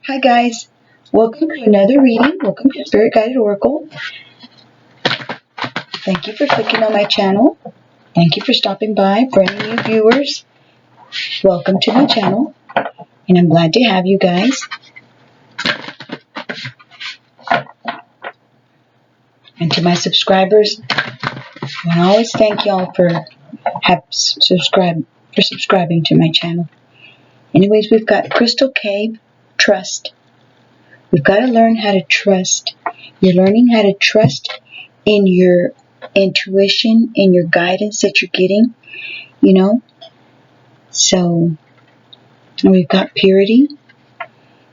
Hi guys, welcome to another reading. Welcome to Spirit Guided Oracle. Thank you for clicking on my channel. Thank you for stopping by. For any new viewers, welcome to my channel. And I'm glad to have you guys. And to my subscribers, I always thank y'all for subscribing to my channel. Anyways, we've got Crystal Cave, Trust. We've got to learn how to trust. You're learning how to trust in your intuition, in your guidance that you're getting, So, we've got purity.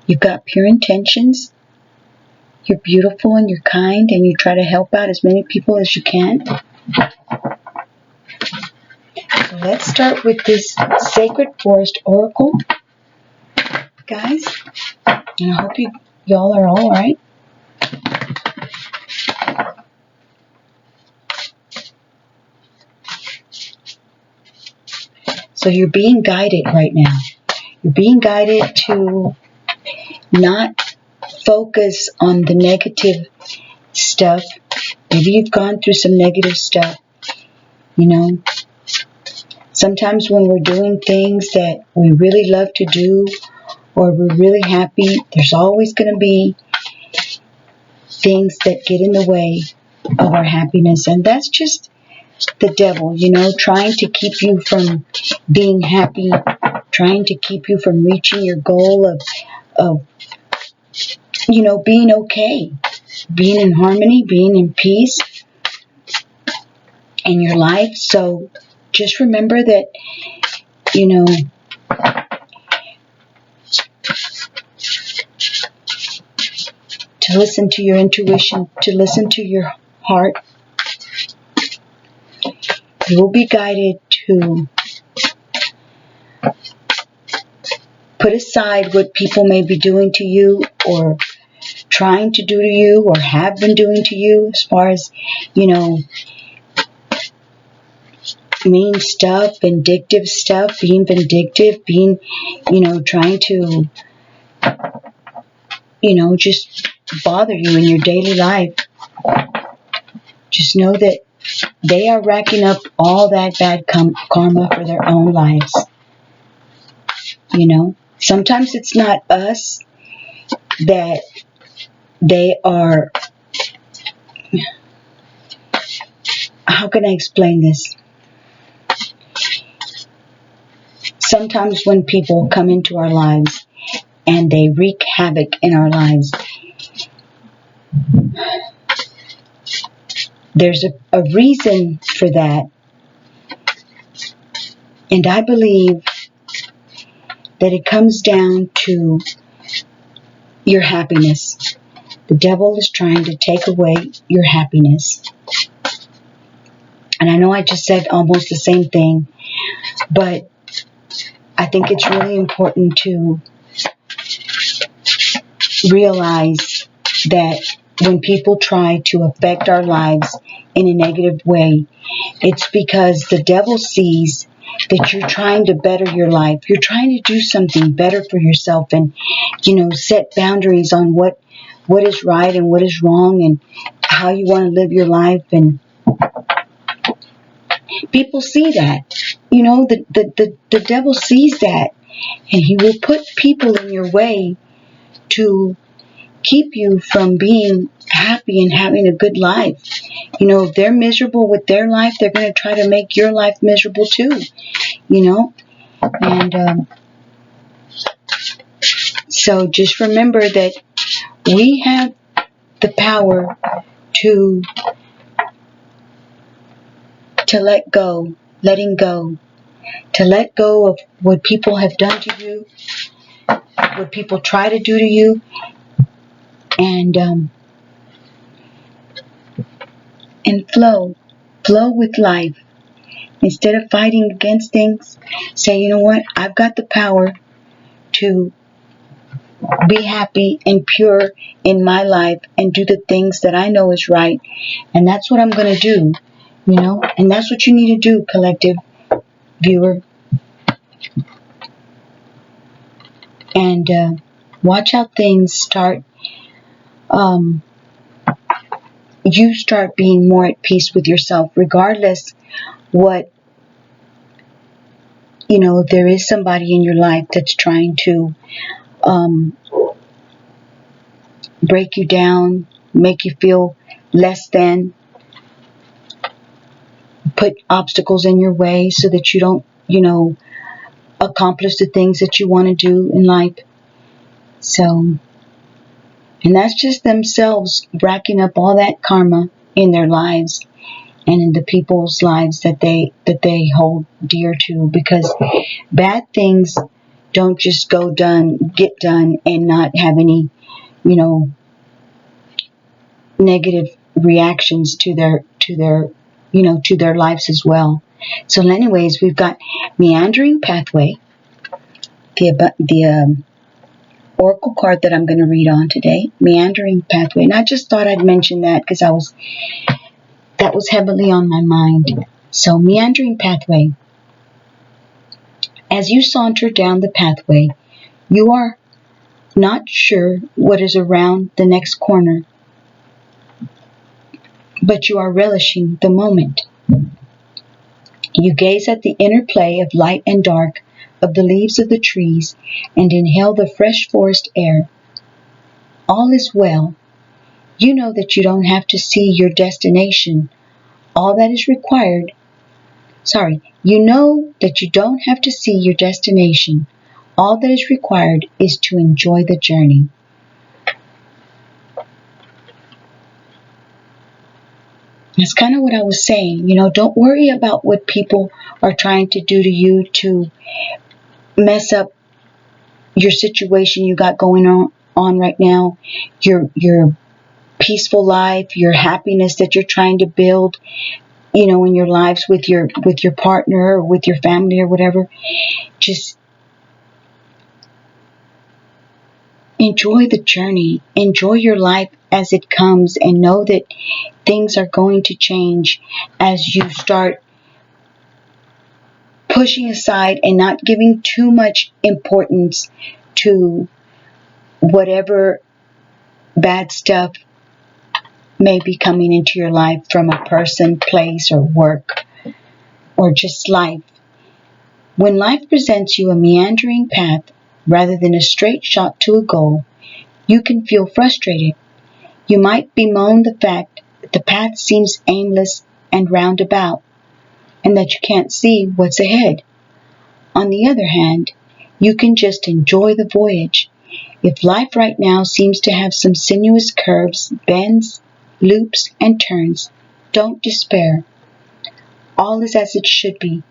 You've got pure intentions. You're beautiful and you're kind and you try to help out as many people as you can. So let's start with this Sacred Forest Oracle, guys. And I hope y'all are all right. So you're being guided right now. You're being guided to not focus on the negative stuff. Maybe you've gone through some negative stuff. Sometimes when we're doing things that we really love to do or we're really happy, there's always going to be things that get in the way of our happiness. And that's just the devil, trying to keep you from being happy, trying to keep you from reaching your goal of being okay, being in harmony, being in peace in your life. So just remember that, to listen to your intuition, to listen to your heart. You will be guided to put aside what people may be doing to you or trying to do to you or have been doing to you as far as, mean stuff, vindictive stuff, being vindictive, being, trying to, just bother you in your daily life. Just know that they are racking up all that bad karma for their own lives. Sometimes it's not us that they are, how can I explain this? Sometimes when people come into our lives and they wreak havoc in our lives, there's a reason for that. And I believe that it comes down to your happiness. The devil is trying to take away your happiness. And I know I just said almost the same thing, but I think it's really important to realize that when people try to affect our lives in a negative way, it's because the devil sees that you're trying to better your life. You're trying to do something better for yourself and, set boundaries on what is right and what is wrong and how you want to live your life. And people see that. The devil sees that. And he will put people in your way to keep you from being happy and having a good life. If they're miserable with their life, they're going to try to make your life miserable too. And so just remember that we have the power to let go, to let go of what people have done to you, what people try to do to you, and flow with life. Instead of fighting against things, say, you know what, I've got the power to be happy and pure in my life and do the things that I know is right. And that's what I'm going to do, and that's what you need to do, collective viewer. And Watch how things start. You start being more at peace with yourself, regardless what, if there is somebody in your life that's trying to break you down, make you feel less than, put obstacles in your way so that you don't, accomplish the things that you want to do in life. So, and that's just themselves racking up all that karma in their lives and in the people's lives that they hold dear to, because bad things don't just get done and not have any, negative reactions to their lives as well. So anyways, we've got meandering pathway, the oracle card that I'm going to read on today, meandering pathway. And I just thought I'd mention that because that was heavily on my mind. So meandering pathway. As you saunter down the pathway, you are not sure what is around the next corner, but you are relishing the moment. You gaze at the interplay of light and dark of the leaves of the trees and inhale the fresh forest air. All is well. You know that you don't have to see your destination. All that is required. You know that you don't have to see your destination. All that is required is to enjoy the journey. That's kind of what I was saying. Don't worry about what people are trying to do to you to mess up your situation you got going on right now, your peaceful life, your happiness that you're trying to build, in your lives with your partner or with your family or whatever. Just enjoy the journey. Enjoy your life as it comes, and know that things are going to change as you start pushing aside and not giving too much importance to whatever bad stuff may be coming into your life from a person, place, or work, or just life. When life presents you a meandering path rather than a straight shot to a goal, you can feel frustrated. You might bemoan the fact that the path seems aimless and roundabout, and that you can't see what's ahead. On the other hand, you can just enjoy the voyage. If life right now seems to have some sinuous curves, bends, loops, and turns, don't despair. All is as it should be.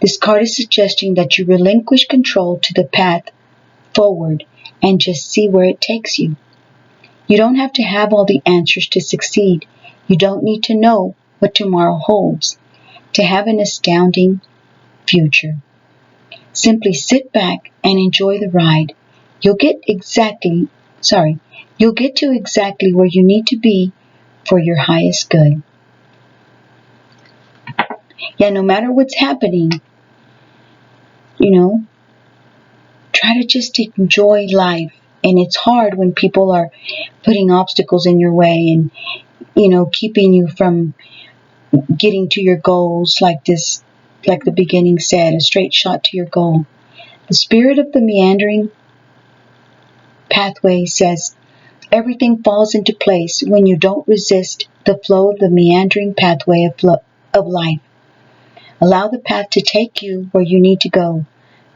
This card is suggesting that you relinquish control to the path forward and just see where it takes you. You don't have to have all the answers to succeed. You don't need to know what tomorrow holds to have an astounding future. Simply sit back and enjoy the ride. You'll get to exactly where you need to be for your highest good. Yeah, no matter what's happening, try to just enjoy life. And it's hard when people are putting obstacles in your way and, keeping you from getting to your goals like the beginning said, a straight shot to your goal. The spirit of the meandering pathway says everything falls into place when you don't resist the flow of the meandering pathway of life. Allow the path to take you where you need to go.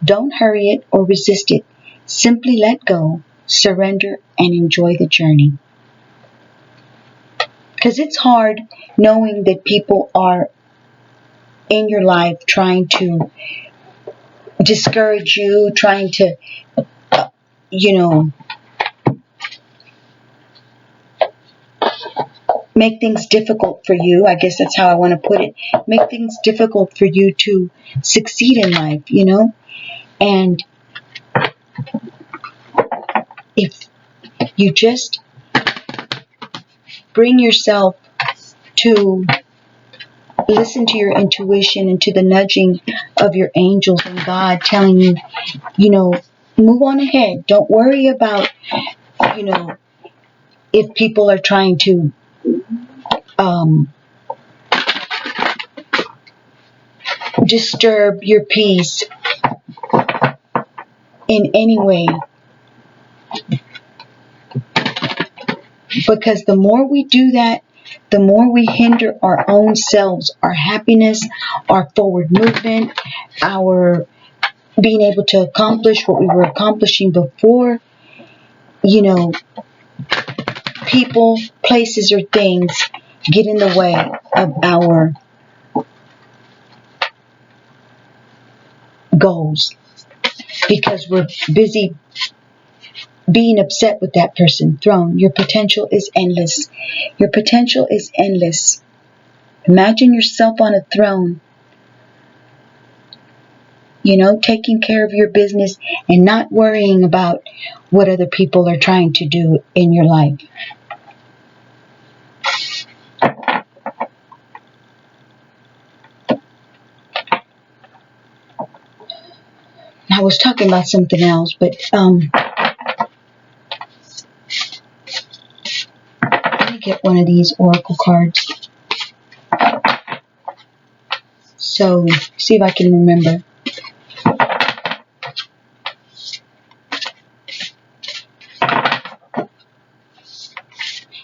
Don't hurry it or resist it. Simply let go, surrender, and enjoy the journey. Because it's hard knowing that people are in your life trying to discourage you, trying to, make things difficult for you. I guess that's how I want to put it. Make things difficult for you to succeed in life, And if you just bring yourself to listen to your intuition and to the nudging of your angels and God telling you, move on ahead. Don't worry about, if people are trying to disturb your peace in any way. Because the more we do that, the more we hinder our own selves, our happiness, our forward movement, our being able to accomplish what we were accomplishing before. People, places, or things get in the way of our goals because we're busy being upset with that person. Throne, your potential is endless. Your potential is endless. Imagine yourself on a throne, taking care of your business and not worrying about what other people are trying to do in your life. I was talking about something else, but let me get one of these Oracle cards. So, see if I can remember.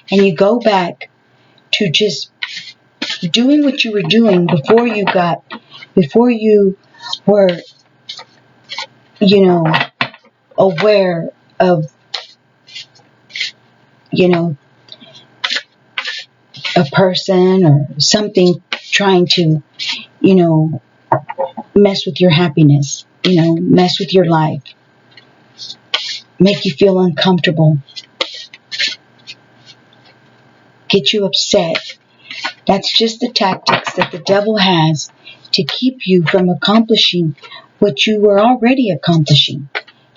And you go back to just doing what you were doing before you were, aware of, a person or something trying to, mess with your happiness, mess with your life, make you feel uncomfortable, get you upset. That's just the tactics that the devil has to keep you from accomplishing what you were already accomplishing,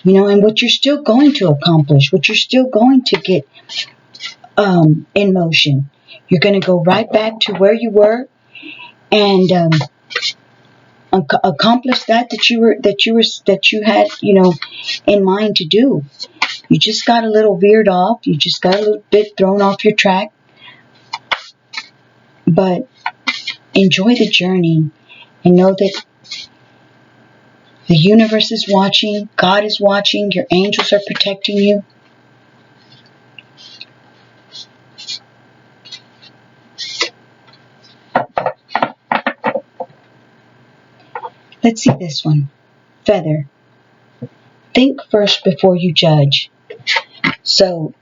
and what you're still going to accomplish, what you're still going to get in motion. You're going to go right back to where you were and accomplish that you had, in mind to do. You just got a little veered off. You just got a little bit thrown off your track. But enjoy the journey and know that the universe is watching. God is watching. Your angels are protecting you. Let's see this one. Feather. Think first before you judge. So,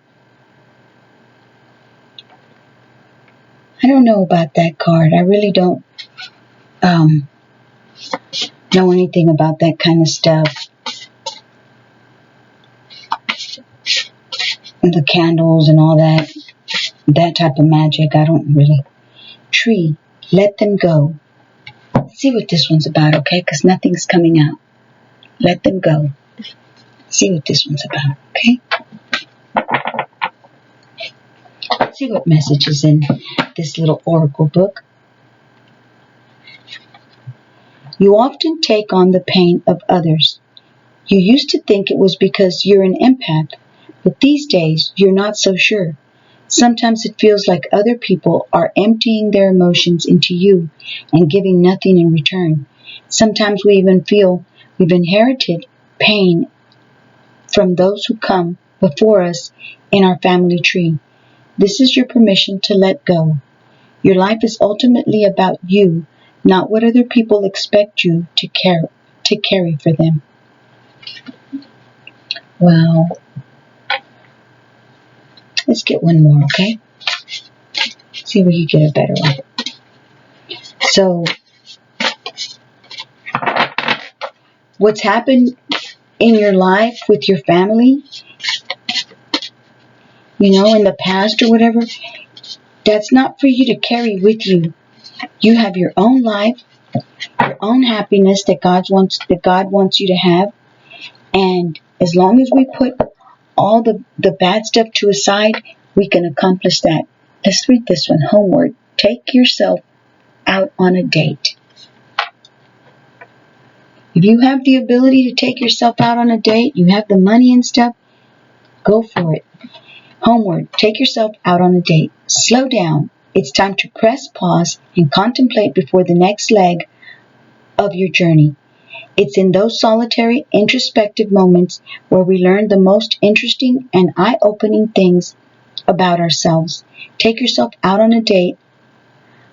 I don't know about that card. I really don't know anything about that kind of stuff. And the candles and all that type of magic, I don't really. Tree, let them go. Let's see what this one's about, okay? Because nothing's coming out. Let them go. See what this one's about, okay? Let's see what message is in this little oracle book. You often take on the pain of others. You used to think it was because you're an empath, but these days you're not so sure. Sometimes it feels like other people are emptying their emotions into you and giving nothing in return. Sometimes we even feel we've inherited pain from those who come before us in our family tree. This is your permission to let go. Your life is ultimately about you, not what other people expect you to carry for them. Wow. Let's get one more, okay? See if we can get a better one. So, what's happened in your life with your family, in the past or whatever, that's not for you to carry with you. You have your own life, your own happiness that God wants you to have. And as long as we put all the bad stuff to a side, we can accomplish that. Let's read this one. Homeward. Take yourself out on a date. If you have the ability to take yourself out on a date, you have the money and stuff, go for it. Homeward, take yourself out on a date. Slow down. It's time to press pause and contemplate before the next leg of your journey. It's in those solitary, introspective moments where we learn the most interesting and eye-opening things about ourselves. Take yourself out on a date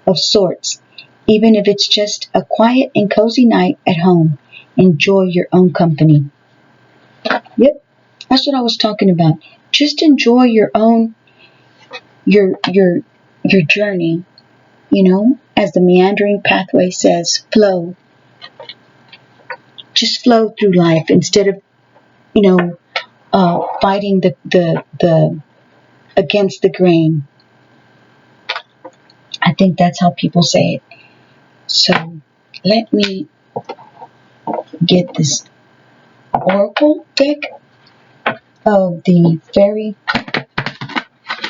of sorts, even if it's just a quiet and cozy night at home. Enjoy your own company. Yep, that's what I was talking about. Just enjoy your own, your journey, as the meandering pathway says, flow. Just flow through life instead of, fighting the against the grain. I think that's how people say it. So let me get this Oracle deck of the Fairy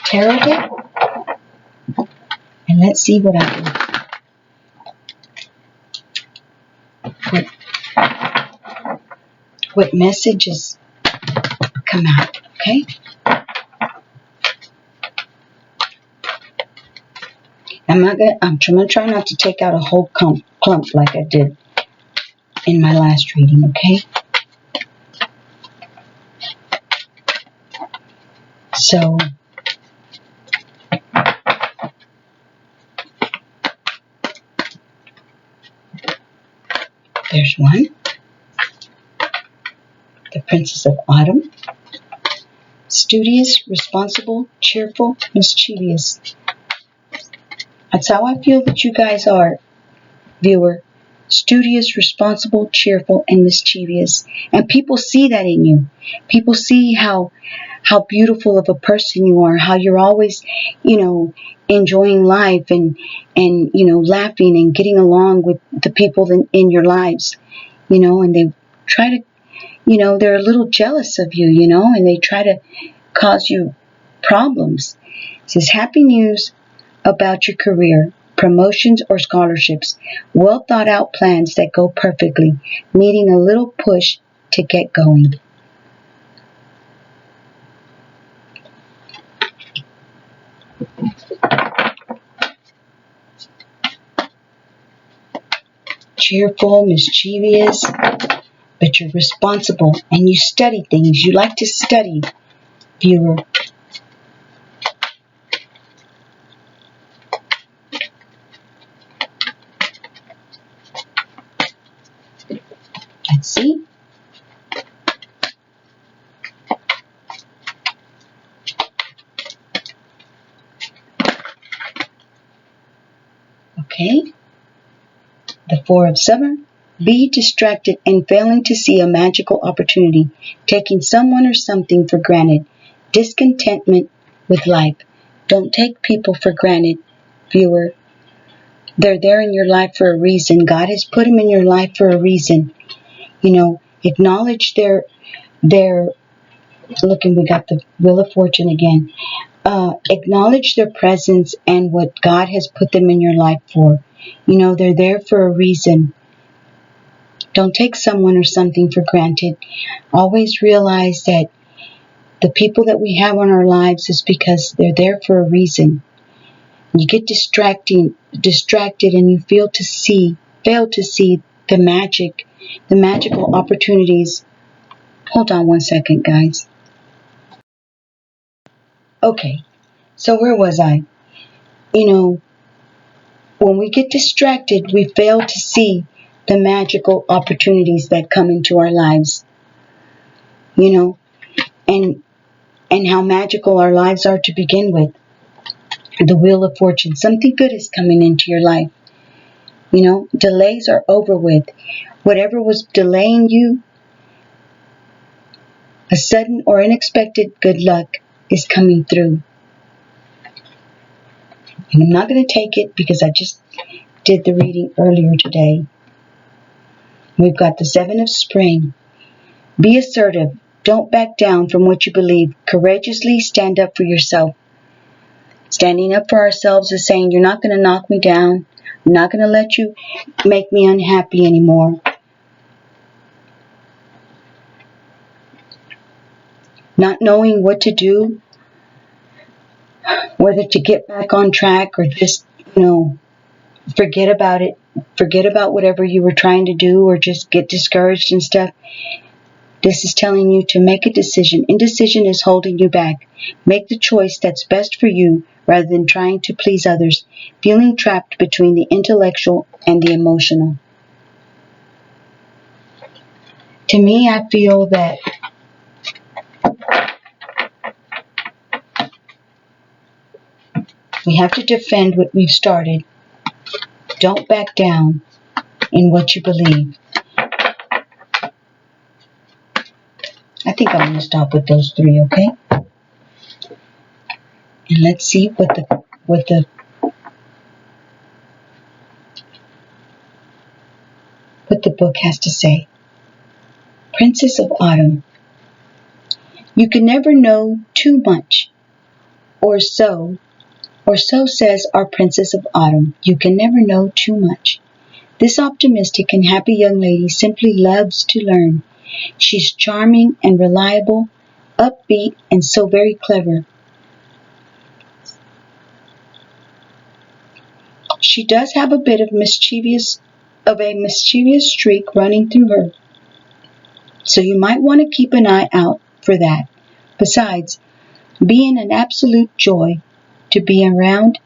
Tarot deck, and let's see what messages come out. Okay. I'm gonna try not to take out a whole clump like I did in my last reading. Okay. So there's one. The Princess of Autumn. Studious, responsible, cheerful, mischievous. That's how I feel that you guys are, viewer. Studious, responsible, cheerful, and mischievous. And people see that in you. People see how beautiful of a person you are, how you're always, enjoying life and laughing and getting along with the people in your lives, and they try to, they're a little jealous of you, and they try to cause you problems. It says, happy news about your career, promotions or scholarships, well thought out plans that go perfectly, needing a little push to get going. Cheerful, mischievous, but you're responsible and you study things. You like to study, viewer. Let's see. Okay. The Four of Summer. Be distracted and failing to see a magical opportunity, taking someone or something for granted. Discontentment with life. Don't take people for granted, viewer. They're there in your life for a reason. God has put them in your life for a reason. Acknowledge their look, and we got the Wheel of Fortune again. Acknowledge their presence and what God has put them in your life for. They're there for a reason. Don't take someone or something for granted. Always realize that the people that we have on our lives is because they're there for a reason. You get distracted and you fail to see the magical opportunities. Hold on one second, guys. Okay, so where was I? When we get distracted, we fail to see the magical opportunities that come into our lives. And how magical our lives are to begin with. The Wheel of Fortune. Something good is coming into your life. Delays are over with. Whatever was delaying you, a sudden or unexpected good luck is coming through. And I'm not going to take it because I just did the reading earlier today. We've got the Seven of Spring. Be assertive. Don't back down from what you believe. Courageously stand up for yourself. Standing up for ourselves is saying, you're not going to knock me down. I'm not going to let you make me unhappy anymore. not knowing what to do, whether to get back on track or just, forget about it, forget about whatever you were trying to do, or just get discouraged and stuff. This is telling you to make a decision. Indecision is holding you back. Make the choice that's best for you rather than trying to please others, feeling trapped between the intellectual and the emotional. To me, I feel that we have to defend what we've started. Don't back down in what you believe. I think I'm going to stop with those three, okay? And let's see what the book has to say. Princess of Autumn. You can never know too much, or so says our Princess of Autumn. You can never know too much. This optimistic and happy young lady simply loves to learn. She's charming and reliable, upbeat, and so very clever. She does have a bit of a mischievous streak running through her, so you might want to keep an eye out for that. Besides being an absolute joy to be around,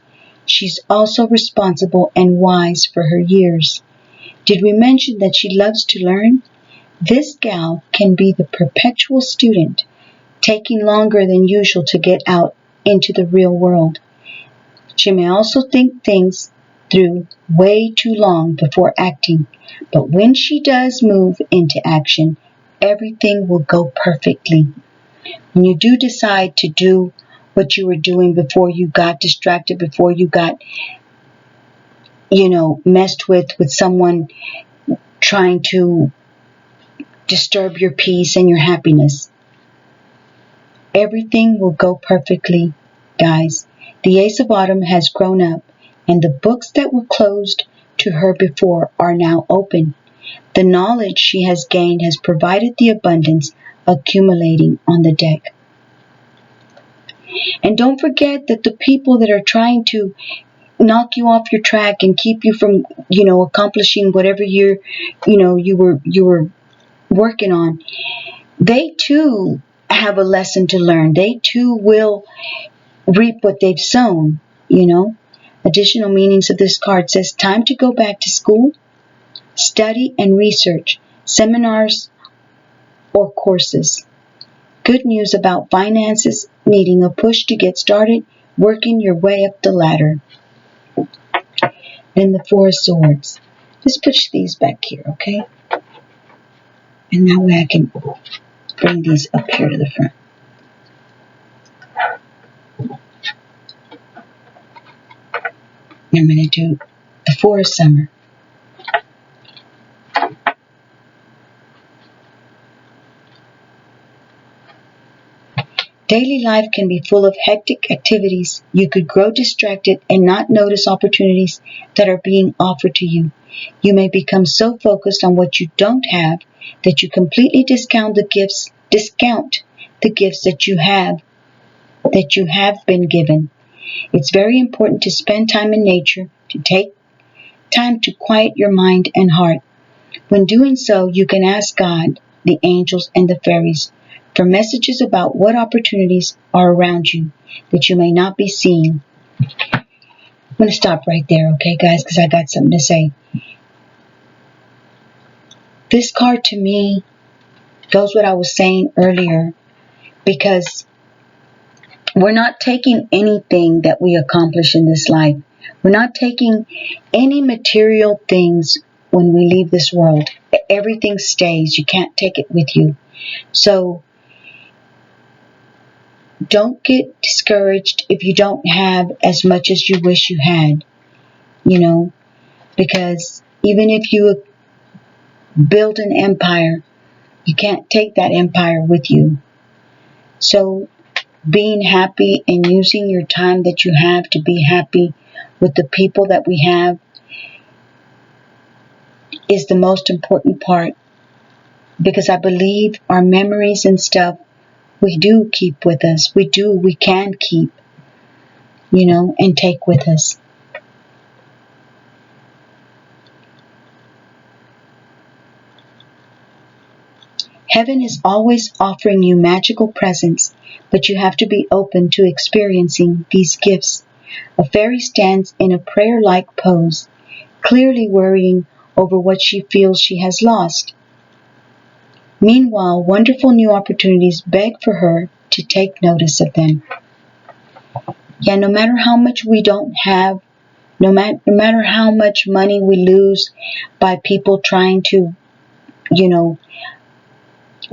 she's also responsible and wise for her years. Did we mention that she loves to learn? This gal can be the perpetual student, taking longer than usual to get out into the real world. She may also think things through way too long before acting, but when she does move into action, everything will go perfectly. When you do decide to do what you were doing before you got distracted, before you got, messed with someone trying to disturb your peace and your happiness, everything will go perfectly, guys. The Ace of Autumn has grown up, and the books that were closed to her before are now open. The knowledge she has gained has provided the abundance accumulating on the deck. And don't forget that the people that are trying to knock you off your track and keep you from, accomplishing whatever you were working on, they too have a lesson to learn. They too will reap what they've sown, Additional meanings of this card says time to go back to school, study and research, seminars or courses. Good news about finances, needing a push to get started, working your way up the ladder. Then the Four of Swords. Just push these back here, okay? And that way I can bring these up here to the front. I'm going to do the Four of Summer. Daily life can be full of hectic activities. You could grow distracted and not notice opportunities that are being offered to you. You may become so focused on what you don't have that you completely discount the gifts that you have been given. It's very important to spend time in nature, to take time to quiet your mind and heart. When doing so, you can ask God, the angels, and the fairies for messages about what opportunities are around you that you may not be seeing. I'm going to stop right there, okay, guys, because I got something to say. This card to me goes what I was saying earlier, because we're not taking anything that we accomplish in this life. We're not taking any material things when we leave this world. Everything stays. You can't take it with you. So don't get discouraged if you don't have as much as you wish you had, because even if you build an empire, you can't take that empire with you. So being happy and using your time that you have to be happy with the people that we have is the most important part, because I believe our memories and stuff we do keep with us. We can keep, and take with us. Heaven is always offering you magical presents, but you have to be open to experiencing these gifts. A fairy stands in a prayer-like pose, clearly worrying over what she feels she has lost. Meanwhile, wonderful new opportunities beg for her to take notice of them. Yeah, no matter how much we don't have, no matter how much money we lose by people trying to, you know,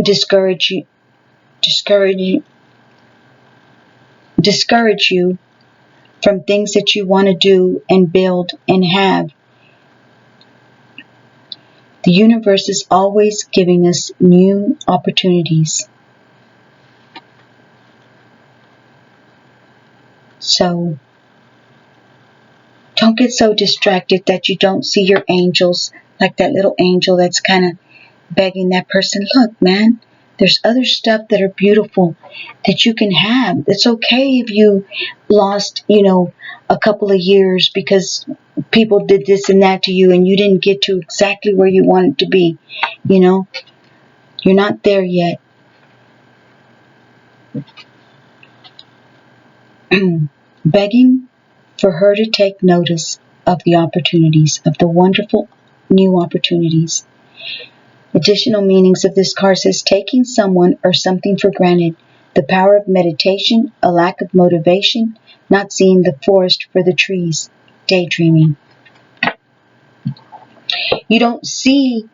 discourage you, discourage you, discourage you from things that you want to do and build and have. The universe is always giving us new opportunities. So don't get so distracted that you don't see your angels, like that little angel that's kind of begging that person, look, man, there's other stuff that are beautiful that you can have. It's okay if you lost, a couple of years because people did this and that to you and you didn't get to exactly where you wanted to be. You're not there yet. Begging for her to take notice of the opportunities, of the wonderful new opportunities. Additional meanings of this card says taking someone or something for granted, the power of meditation, a lack of motivation, not seeing the forest for the trees, daydreaming. You don't see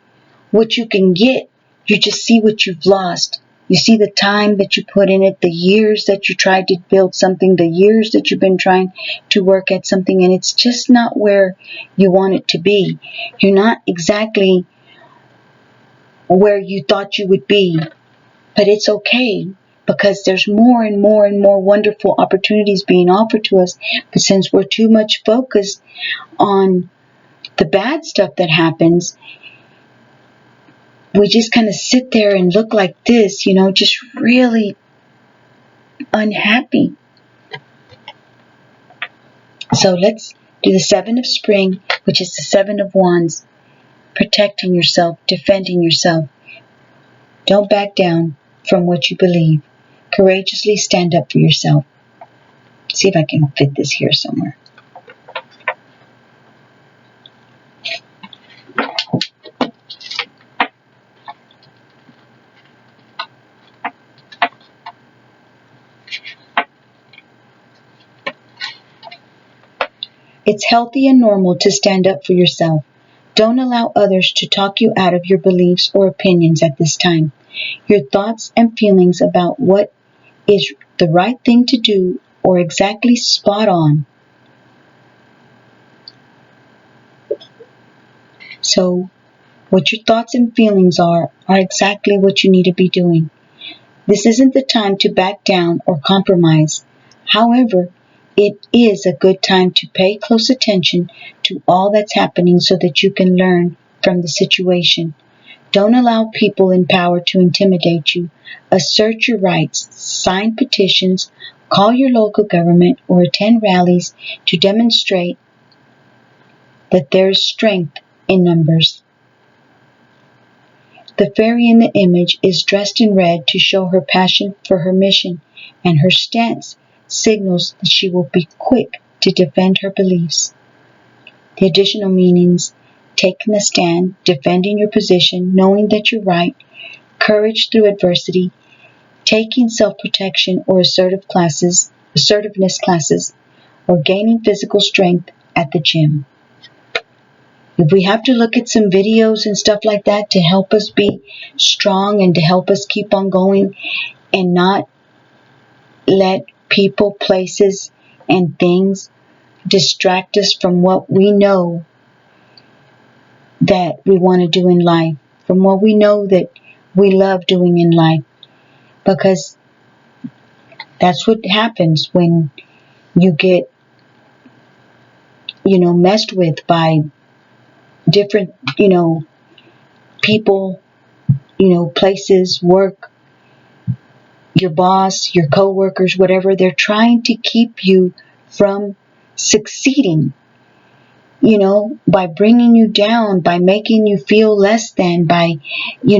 what you can get, you just see what you've lost. You see the time that you put in it, the years that you tried to build something, the years that you've been trying to work at something, and it's just not where you want it to be. You're not exactly where you thought you would be, but it's okay because there's more and more and more wonderful opportunities being offered to us. But since we're too much focused on the bad stuff that happens, we just kind of sit there and look like this, just really unhappy. So let's do the 7 of Spring, which is the 7 of Wands. Protecting yourself, defending yourself. Don't back down from what you believe. Courageously stand up for yourself. See if I can fit this here somewhere. It's healthy and normal to stand up for yourself. Don't allow others to talk you out of your beliefs or opinions at this time. Your thoughts and feelings about what is the right thing to do or exactly spot on. So, what your thoughts and feelings are exactly what you need to be doing. This isn't the time to back down or compromise. However, it is a good time to pay close attention to all that's happening so that you can learn from the situation. Don't allow people in power to intimidate you. Assert your rights, sign petitions, call your local government, or attend rallies to demonstrate that there's strength in numbers. The fairy in the image is dressed in red to show her passion for her mission, and her stance signals that she will be quick to defend her beliefs. The additional meanings: taking a stand, defending your position, knowing that you're right, courage through adversity, taking self-protection or assertiveness classes, or gaining physical strength at the gym. If we have to look at some videos and stuff like that to help us be strong and to help us keep on going and not let people, places, and things distract us from what we know that we want to do in life, from what we know that we love doing in life, because that's what happens when you get, messed with by different, people, places, work, your boss, your co-workers, whatever, they're trying to keep you from succeeding. By bringing you down, by making you feel less than, by, they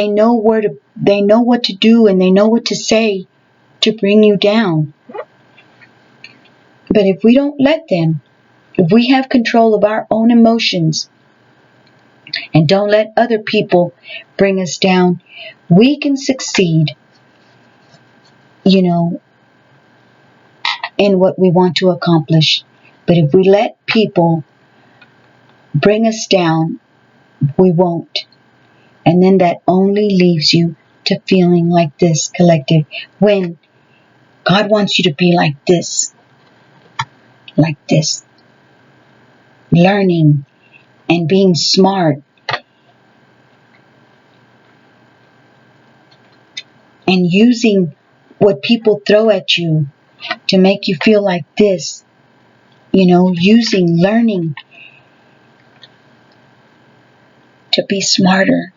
know what to do, and they know what to say to bring you down. But if we don't let them, if we have control of our own emotions and don't let other people bring us down, we can succeed, in what we want to accomplish. But if we let people bring us down, we won't. And then that only leaves you to feeling like this, collective, when God wants you to be like this, learning and being smart and using what people throw at you to make you feel like this, learning to be smarter,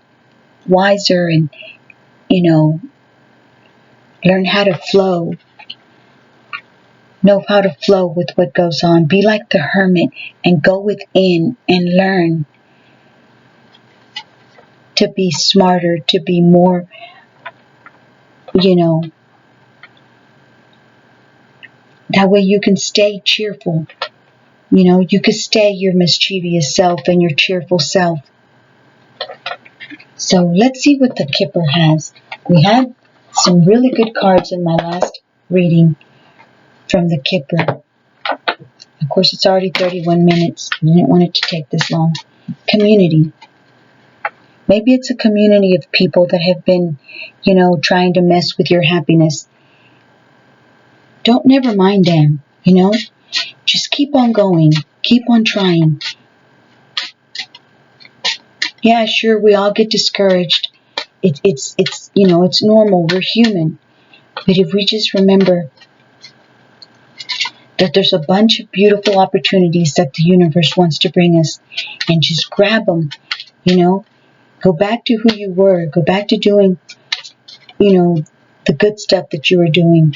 wiser, and, learn how to flow. Know how to flow with what goes on. Be like the hermit and go within and learn to be smarter, to be more, that way you can stay cheerful. You can stay your mischievous self and your cheerful self. So let's see what the Kipper has. We had some really good cards in my last reading from the Kipper. Of course, it's already 31 minutes. I didn't want it to take this long. Community. Maybe it's a community of people that have been, trying to mess with your happiness. Don't never mind them, Just keep on going. Keep on trying. Yeah, sure, we all get discouraged. It's normal. We're human. But if we just remember that there's a bunch of beautiful opportunities that the universe wants to bring us, and just grab them, go back to who you were. Go back to doing, the good stuff that you were doing.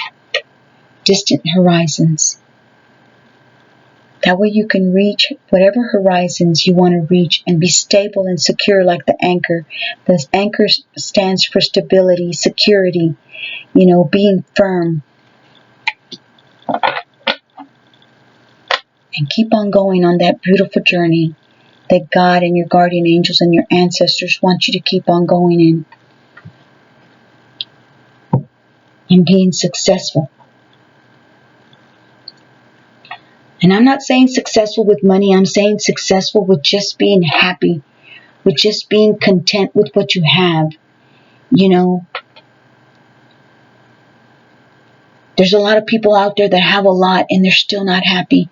Distant horizons. That way you can reach whatever horizons you want to reach and be stable and secure like the anchor. The anchor stands for stability, security, being firm. And keep on going on that beautiful journey that God and your guardian angels and your ancestors want you to keep on going in. And being successful. And I'm not saying successful with money. I'm saying successful with just being happy. With just being content with what you have. There's a lot of people out there that have a lot and they're still not happy.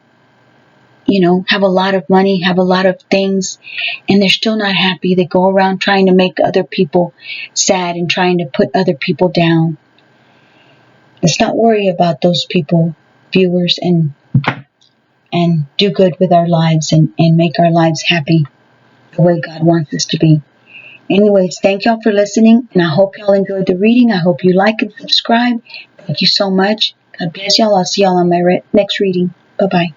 Have a lot of money, have a lot of things, and they're still not happy. They go around trying to make other people sad and trying to put other people down. Let's not worry about those people, viewers, and do good with our lives and make our lives happy the way God wants us to be. Anyways, thank y'all for listening, and I hope y'all enjoyed the reading. I hope you like and subscribe. Thank you so much. God bless y'all. I'll see y'all on my next reading. Bye-bye.